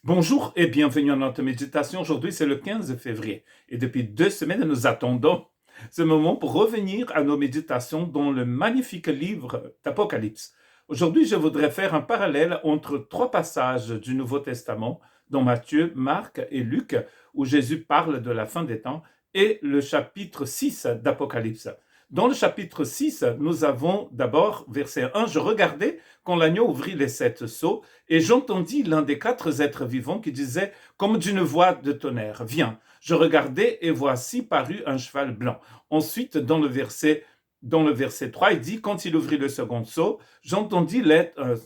Bonjour et bienvenue à notre méditation. Aujourd'hui, c'est le 15 février et depuis 2 semaines, nous attendons ce moment pour revenir à nos méditations dans le magnifique livre d'Apocalypse. Aujourd'hui, je voudrais faire un parallèle entre trois passages du Nouveau Testament, dont Matthieu, Marc et Luc, où Jésus parle de la fin des temps, et le chapitre 6 d'Apocalypse. Dans le chapitre 6, nous avons d'abord, verset 1, « Je regardais quand l'agneau ouvrit les 7 sceaux, et j'entendis l'un des 4 êtres vivants qui disait, comme d'une voix de tonnerre, viens. Je regardai et voici parut un cheval blanc. Ensuite, dans le verset 3, il dit, quand il ouvrit le second sceau, j'entendis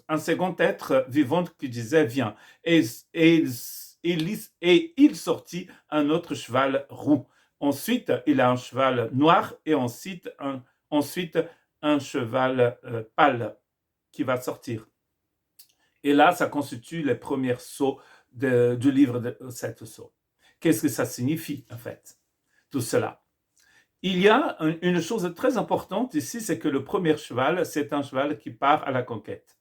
un second être vivant qui disait, viens. Et il sortit un autre cheval roux. Ensuite, il a un cheval noir et ensuite un cheval pâle qui va sortir. Et là, ça constitue les premiers sceaux du livre de 7 sceaux. Qu'est-ce que ça signifie, en fait, tout cela? Il y a une chose très importante ici, c'est que le premier cheval, c'est un cheval qui part à la conquête.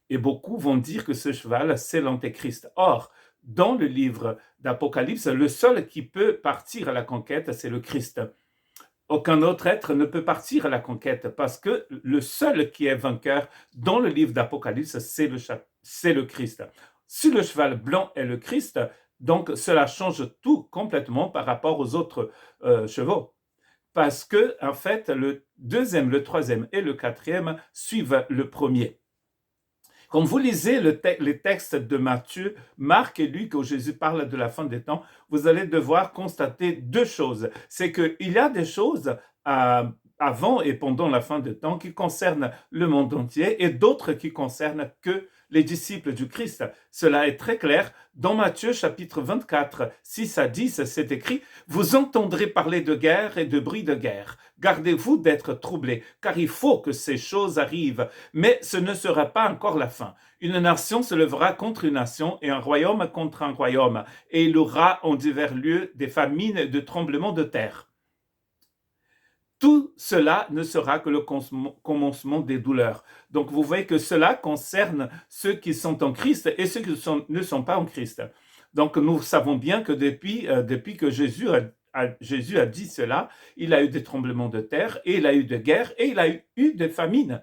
Et beaucoup vont dire que ce cheval, c'est l'Antéchrist. Or, dans le livre d'Apocalypse, le seul qui peut partir à la conquête, c'est le Christ. Aucun autre être ne peut partir à la conquête parce que le seul qui est vainqueur dans le livre d'Apocalypse, c'est le Christ. Si le cheval blanc est le Christ, donc cela change tout complètement par rapport aux autres chevaux. Parce que, en fait, le deuxième, le troisième et le quatrième suivent le premier. Quand vous lisez les textes de Matthieu, Marc et Luc, où Jésus parle de la fin des temps, vous allez devoir constater deux choses. C'est qu'il y a des choses avant et pendant la fin des temps qui concernent le monde entier et d'autres qui concernent que les disciples du Christ. Cela est très clair. Dans Matthieu chapitre 24, 6 à 10, c'est écrit « Vous entendrez parler de guerre et de bruit de guerre. Gardez-vous d'être troublés, car il faut que ces choses arrivent. Mais ce ne sera pas encore la fin. Une nation se lèvera contre une nation et un royaume contre un royaume. Et il y aura en divers lieux des famines et des tremblements de terre. » Tout cela ne sera que le commencement des douleurs. Donc vous voyez que cela concerne ceux qui sont en Christ et ceux qui ne sont pas en Christ. Donc nous savons bien que depuis que Jésus a dit cela, il a eu des tremblements de terre, et il a eu des guerres, et il a eu des famines.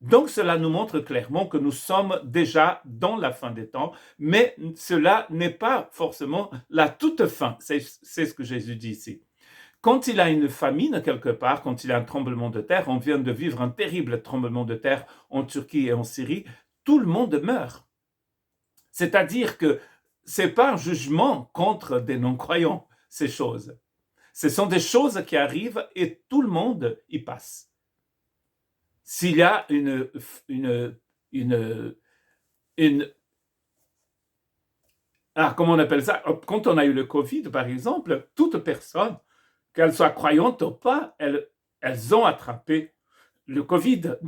Donc cela nous montre clairement que nous sommes déjà dans la fin des temps, mais cela n'est pas forcément la toute fin. C'est ce que Jésus dit ici. Quand il y a une famine quelque part, quand il y a un tremblement de terre, on vient de vivre un terrible tremblement de terre en Turquie et en Syrie, tout le monde meurt. C'est-à-dire que ce n'est pas un jugement contre des non-croyants, ces choses. Ce sont des choses qui arrivent et tout le monde y passe. S'il y a comment on appelle ça? Quand on a eu le Covid, par exemple, toute personne, qu'elles soient croyantes ou pas, elles ont attrapé le Covid.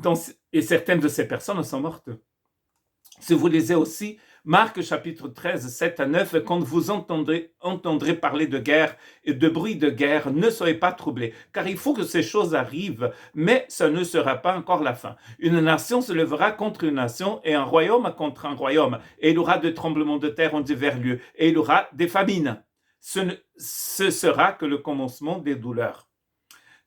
Et certaines de ces personnes sont mortes. Si vous lisez aussi Marc chapitre 13, 7 à 9, quand vous entendrez parler de guerre et de bruit de guerre, ne soyez pas troublés, car il faut que ces choses arrivent, mais ce ne sera pas encore la fin. Une nation se lèvera contre une nation et un royaume contre un royaume, et il y aura des tremblements de terre en divers lieux, et il y aura des famines. Ce sera que le commencement des douleurs.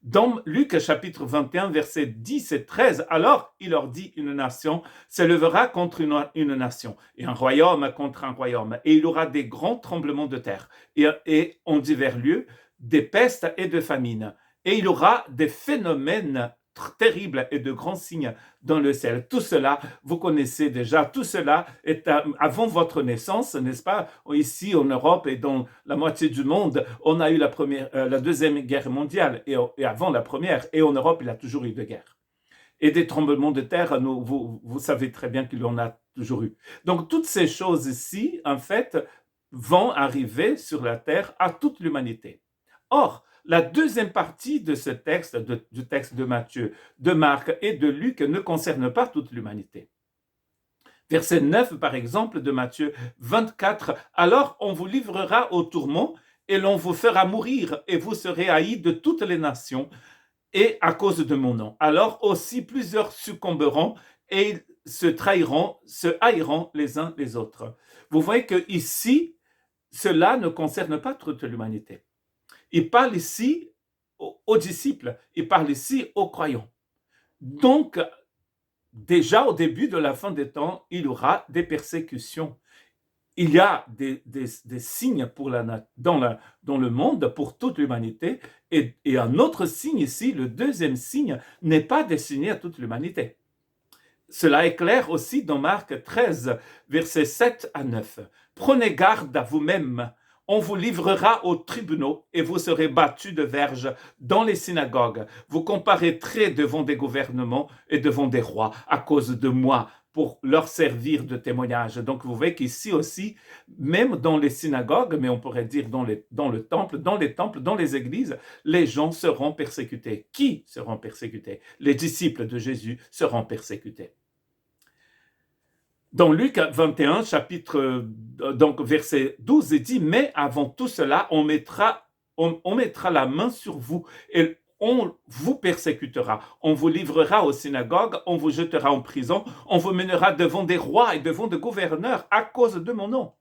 Dans Luc chapitre 21, versets 10 et 13, alors il leur dit, une nation se lèvera contre une nation, et un royaume contre un royaume, et il y aura des grands tremblements de terre, et en divers lieux, des pestes et de famines, et il y aura des phénomènes terribles et de grands signes dans le ciel. Tout cela, vous connaissez déjà, tout cela est avant votre naissance, n'est-ce pas? Ici en Europe et dans la moitié du monde, on a eu la deuxième guerre mondiale et avant la première, et en Europe, il y a toujours eu des guerres. Et des tremblements de terre, vous savez très bien qu'il y en a toujours eu. Donc toutes ces choses ici, en fait, vont arriver sur la terre à toute l'humanité. Or, la deuxième partie de ce texte, du texte de Matthieu, de Marc et de Luc, ne concerne pas toute l'humanité. Verset 9, par exemple, de Matthieu 24, « Alors on vous livrera au tourment, et l'on vous fera mourir, et vous serez haïs de toutes les nations, et à cause de mon nom. Alors aussi plusieurs succomberont, et se trahiront, se haïront les uns les autres. Vous voyez que ici, cela ne concerne pas toute l'humanité. Il parle ici aux disciples, il parle ici aux croyants. Donc, déjà au début de la fin des temps, il y aura des persécutions. Il y a des signes dans le monde pour toute l'humanité, et un autre signe ici, le deuxième signe, n'est pas destiné à toute l'humanité. Cela est clair aussi dans Marc 13, versets 7 à 9. Prenez garde à vous-même. On vous livrera aux tribunaux et vous serez battus de verges dans les synagogues. Vous comparaîtrez devant des gouvernements et devant des rois à cause de moi pour leur servir de témoignage. Donc vous voyez qu'ici aussi, même dans les synagogues, mais on pourrait dire dans le temple, dans les temples, dans les églises, les gens seront persécutés. Qui seront persécutés? Les disciples de Jésus seront persécutés. Dans Luc 21, donc verset 12, il dit « Mais avant tout cela, on mettra la main sur vous et on vous persécutera. On vous livrera aux synagogues, on vous jettera en prison, on vous mènera devant des rois et devant des gouverneurs à cause de mon nom. »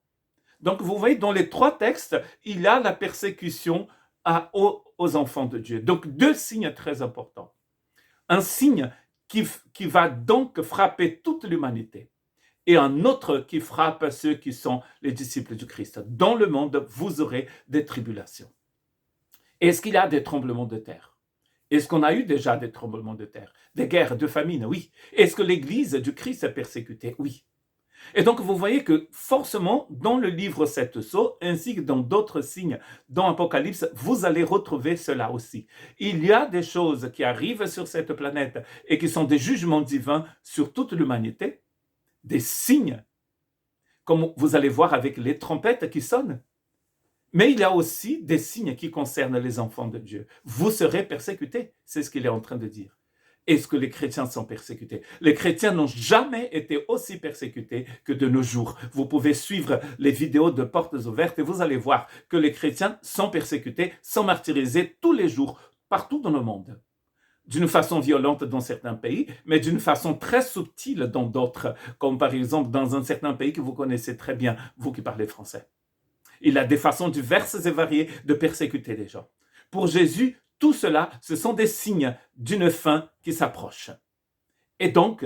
Donc vous voyez, dans les trois textes, il y a la persécution aux enfants de Dieu. Donc deux signes très importants. Un signe qui va donc frapper toute l'humanité, et un autre qui frappe ceux qui sont les disciples du Christ. Dans le monde, vous aurez des tribulations. Est-ce qu'il y a des tremblements de terre? Est-ce qu'on a eu déjà des tremblements de terre? Des guerres, de famine? Oui. Est-ce que l'Église du Christ est persécutée? Oui. Et donc, vous voyez que forcément, dans le livre 7 Sceaux, ainsi que dans d'autres signes, dans Apocalypse, vous allez retrouver cela aussi. Il y a des choses qui arrivent sur cette planète et qui sont des jugements divins sur toute l'humanité, des signes, comme vous allez voir avec les trompettes qui sonnent. Mais il y a aussi des signes qui concernent les enfants de Dieu. Vous serez persécutés, c'est ce qu'il est en train de dire. Est-ce que les chrétiens sont persécutés? Les chrétiens n'ont jamais été aussi persécutés que de nos jours. Vous pouvez suivre les vidéos de Portes ouvertes et vous allez voir que les chrétiens sont persécutés, sont martyrisés tous les jours, partout dans le monde. D'une façon violente dans certains pays, mais d'une façon très subtile dans d'autres, comme par exemple dans un certain pays que vous connaissez très bien, vous qui parlez français. Il a des façons diverses et variées de persécuter les gens. Pour Jésus, tout cela, ce sont des signes d'une fin qui s'approche. Et donc,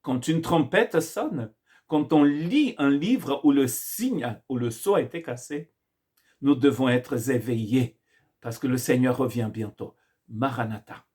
quand une trompette sonne, quand on lit un livre où le signe, où le sceau a été cassé, nous devons être éveillés parce que le Seigneur revient bientôt. Maranatha.